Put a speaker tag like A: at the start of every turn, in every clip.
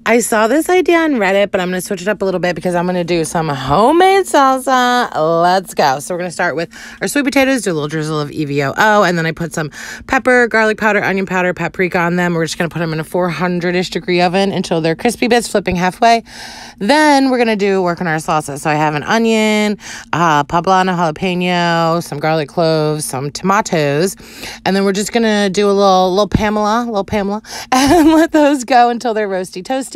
A: I saw this idea on Reddit, but I'm going to switch it up a little bit because I'm going to do some homemade salsa. Let's go. So we're going to start with our sweet potatoes, do a little drizzle of EVOO, and then I put some pepper, garlic powder, onion powder, paprika on them. We're just going to put them in a 400-ish degree oven until they're crispy bits, flipping halfway. Then we're going to work on our salsa. So I have an onion, poblano jalapeno, some garlic cloves, some tomatoes, and then we're just going to do a little Pamela, and let those go until they're roasty toasty.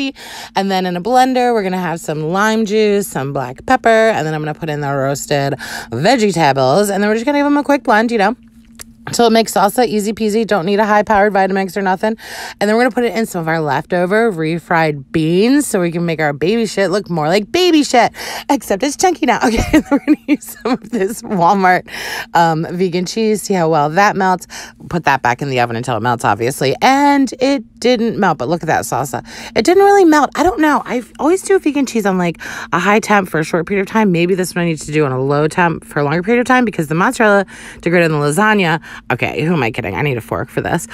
A: And then in a blender, we're going to have some lime juice, some black pepper, and then I'm going to put in the roasted vegetables. And then we're just going to give them a quick blend, until it makes salsa easy peasy. Don't need a high-powered Vitamix or nothing. And then we're going to put it in some of our leftover refried beans so we can make our baby shit look more like baby shit, except it's chunky now. Okay, and we're going to use some of this Walmart vegan cheese, see how well that melts. Put that back in the oven until it melts, obviously. And it didn't melt, but look at that salsa. It didn't really melt. I don't know. I always do vegan cheese on like a high temp for a short period of time. Maybe this one I need to do on a low temp for a longer period of time because the mozzarella to grate on the lasagna. Okay, who am I kidding? I need a fork for this.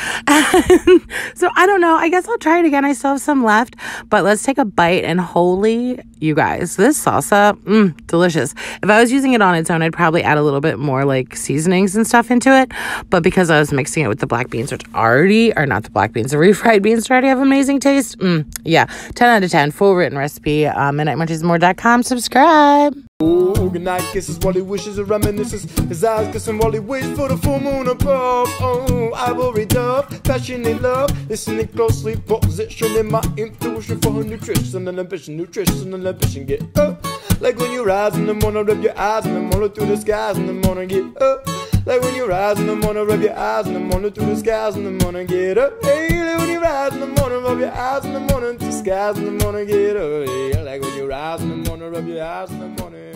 A: So I don't know. I guess I'll try it again. I still have some left, but let's take a bite. And holy, you guys, this salsa, delicious. If I was using it on its own, I'd probably add a little bit more like seasonings and stuff into it. But because I was mixing it with the black beans, which already are not the black beans, the refried beans already have amazing taste. Yeah, 10 out of 10, full written recipe. MidnightMunchiesMore.com. Subscribe.
B: Oh, good night kisses while he wishes and reminisces. His eyes kissing while he waits for the full moon above. Oh, ivory dove, passionate love. Listening closely, positioning my intuition for her nutrition and ambition. Nutrition and ambition get up. Like when you rise in the morning, rub your eyes in the morning through the skies in the morning, get up. Like when you rise in the morning, rub your eyes in the morning through the skies in the morning, get up. Hey, like when you rise in the morning, rub your eyes in the morning through the skies in the morning, get up. Hey, like when you rise in the morning, rub your eyes in the morning.